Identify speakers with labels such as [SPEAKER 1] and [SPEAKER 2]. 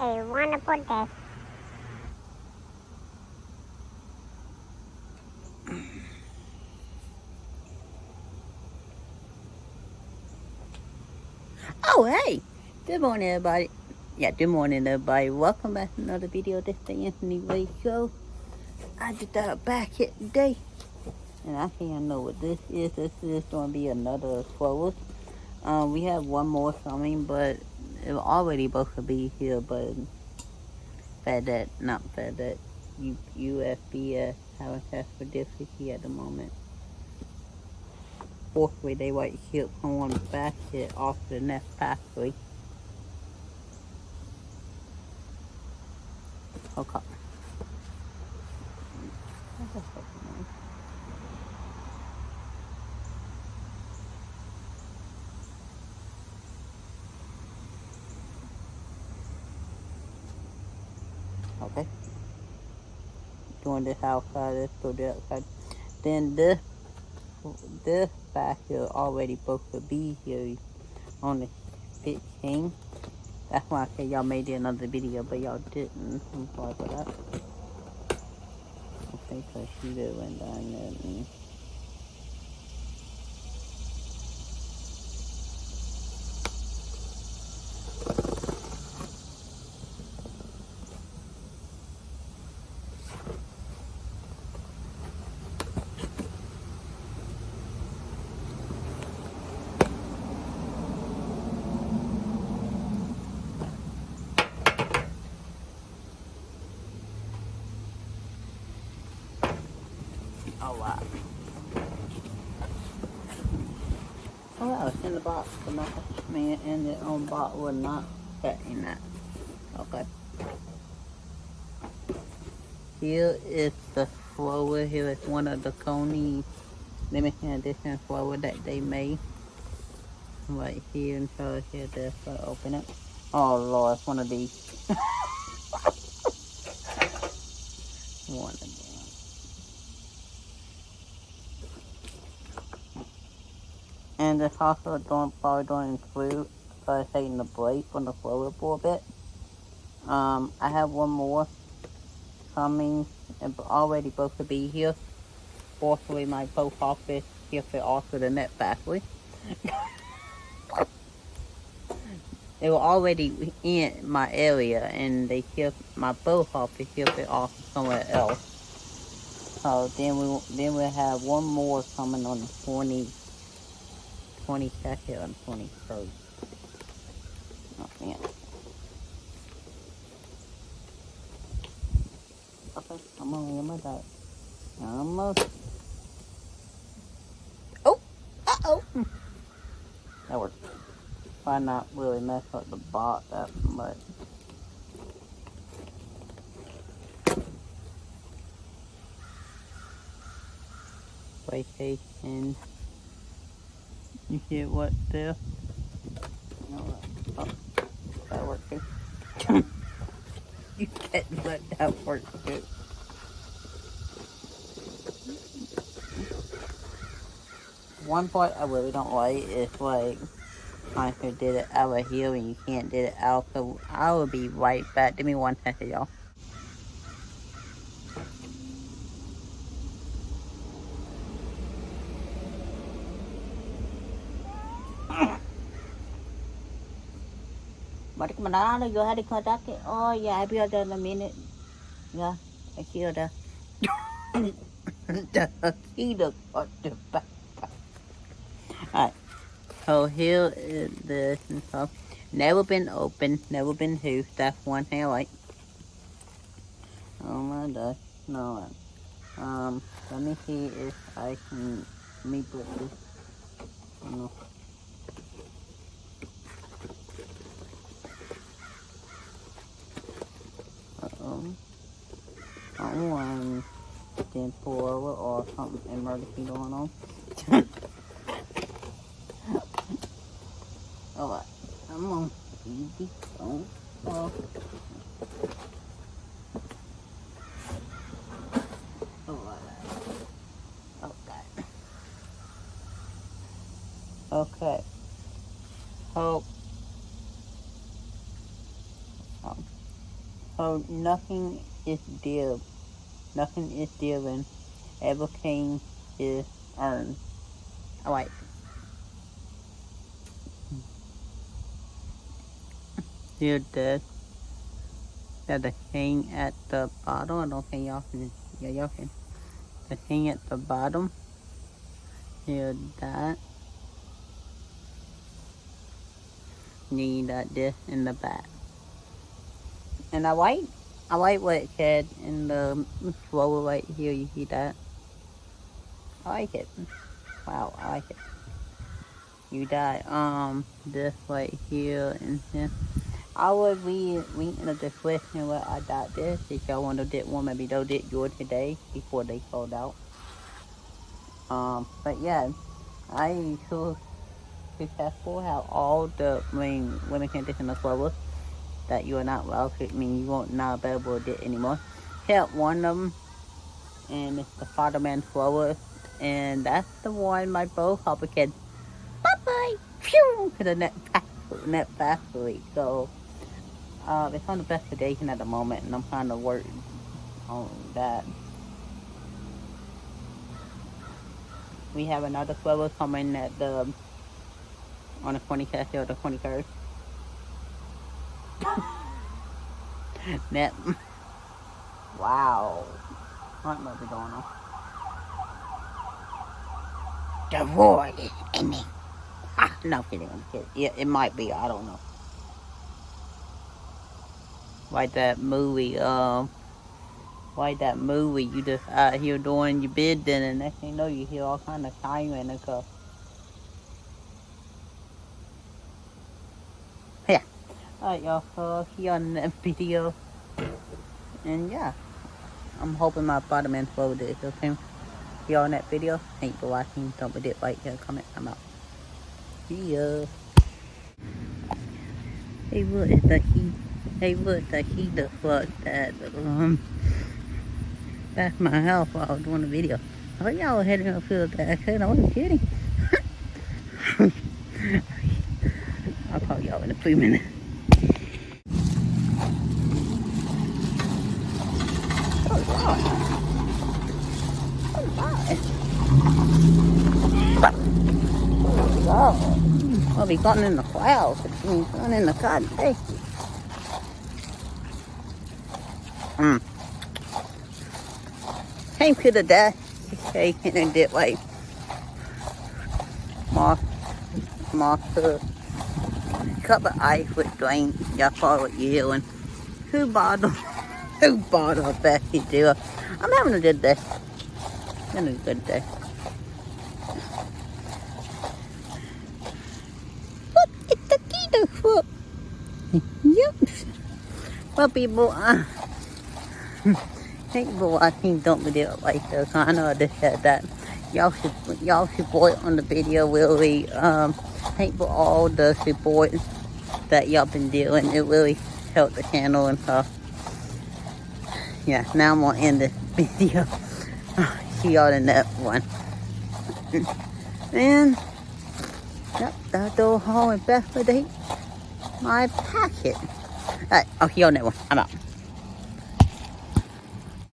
[SPEAKER 1] a wonderful day.
[SPEAKER 2] Oh, hey! Good morning, everybody. Yeah, good morning, everybody. Welcome back to another video. This is Anthony Ray Show. I just got back here today, and I think I know what this is. This is going to be another thrower. We have one more coming, but it was already supposed to be here, but not FedEx, USPS having test for difficulty at the moment. Fortunately, they might ship someone back it off to the next factory. Okay. Okay. Doing this outside, this to the outside. Then this back here already supposed to be here on the 15th. That's why I said y'all made another video, but y'all didn't. I'm sorry for that. Okay, so she did went down there. Oh wow. Oh wow, it's in the box. The man and the own box was not setting that. Okay. Here is the thrower. Here is one of the Sony limited edition thrower that they made. Right here, and so here, this, open it. Oh Lord, it's one of these. One of them. And it's also probably don't include taking the brake on the thrower for a bit. I have one more coming and already supposed to be here. Fortunately, my post office shipped it off to the net factory. They were already in my area, and they shipped my post office shipped it off somewhere else. So then we'll have one more coming on the 22nd and 23rd. Oh man. Okay, I'm on my dot. Almost. Oh! Uh-oh! That worked. Try not really mess up the bot that much. PlayStation. You see what there? No, oh, that worked too. You can't let that work too. One part I really don't like is like I did it over here and you can't do it out. So I will be right back. Give me 1 second, y'all. Balik mo na lang, had it contact it. Oh yeah, I'll be out there in a minute. Yeah, I see you there. He the got the back. Alright, so here is this and stuff. Never been open, never been used. That's one thing I like. Oh my gosh, no. Let me see if I can put this. No. One then pull over or something emergency going on. Alright, come on, easy, don't fall. Alright, okay. Okay, hope. So nothing is due. Nothing is given. Everything is earned. Alright. Here's the thing at the bottom. I don't think y'all can. Yeah, y'all can. The thing at the bottom. Here's that. Need this in the back. And I like what it said in the roller right here. You see that? I like it. Wow, I like it. You got this right here and here. I would read in the description what I got this. If y'all want to get one, maybe they'll get yours today before they sold out. But yeah, I so successful have all the women condition as well that you are not well. I mean, you won't not be able to get anymore. Hit one of them, and it's the Fatherman Flower, and that's the one my both helper kids. Bye bye. Phew, to the net factory. So it's on the best condition at the moment, and I'm trying to work on that. We have another flower coming at on the 22nd or the 23rd. Net. Wow. What might be going on? The void is ending. No kidding, I'm kidding. Yeah, it might be. I don't know. Like that movie. You just out here doing your bidding, and next thing you know, you hear all kind of siren and stuff. Yeah. Alright, y'all. So I'll see you on the next video. And yeah, I'm hoping my bottom end flow is okay. See y'all in that video. Thank you for watching. Don't forget to like, share, comment. I'm out. See ya. Hey, what is the heat? Hey, what the heat the fuck that that's my house while I was doing the video. I thought y'all had to feel that. I wasn't kidding. I'll call y'all in a few minutes. Oh Lord. Oh Lord. I'll be caught in the clouds. Caught in the cotton. Hey. Came to the death. Shaking and did like moth cup of ice with drain. Y'all follow what you're doing. Who bought a Becky deal? I'm having a good day. Having a good day. What is the key to foot? Yep. Well, people, thank you for watching. Don't forget to like the channel. This said that y'all support on the video really. Thank you for all the support that y'all been doing. It really helped the channel and stuff. Yeah, now I'm gonna end this video. See y'all in that one. And yep, that'll go home and best for my packet. Alright, I'll see y'all in that one. I'm out.